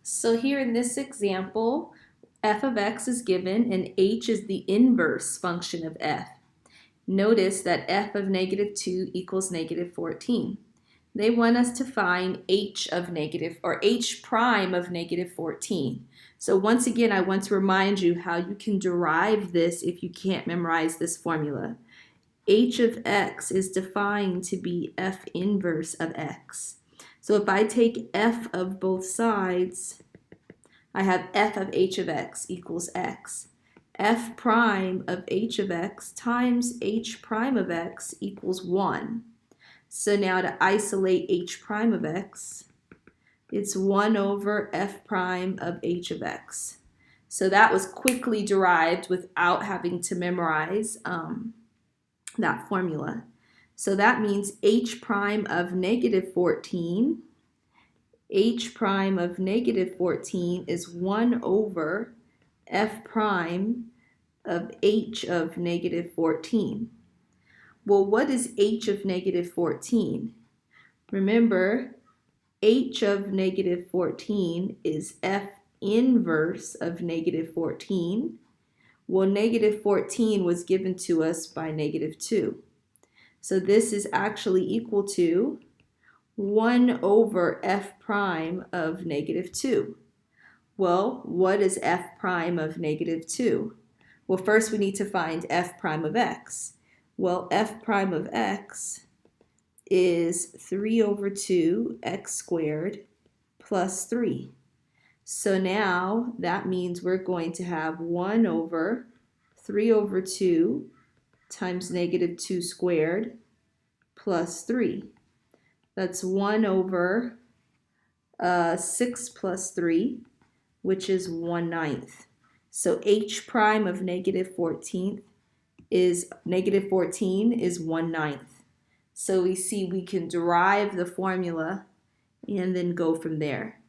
So here in this example, f of x is given and h is the inverse function of f. Notice that f of -2 equals -14. They want us to find h of h prime of -14. So once again, I want to remind you how you can derive this if you can't memorize this formula. H of x is defined to be f inverse of x. So if I take f of both sides, I have f of h of x equals x. F prime of h of x times h prime of x equals 1. So now to isolate h prime of x, it's 1 over f prime of h of x. So that was quickly derived without having to memorize that formula. So that means h prime of -14, h prime of -14 is 1 over f prime of h of -14. Well, what is h of -14? Remember, h of -14 is f inverse of -14. Well, -14 was given to us by -2. So this is actually equal to 1 over f prime of -2. Well, what is f prime of -2? Well, first we need to find f prime of x. Well, f prime of x is 3 over 2 x squared plus 3. So now that means we're going to have 1 over 3 over 2 times -2 squared plus 3. That's 1 over 6 plus 3, which is 1/9. So h prime of -14 is 1/9. So we see we can derive the formula and then go from there.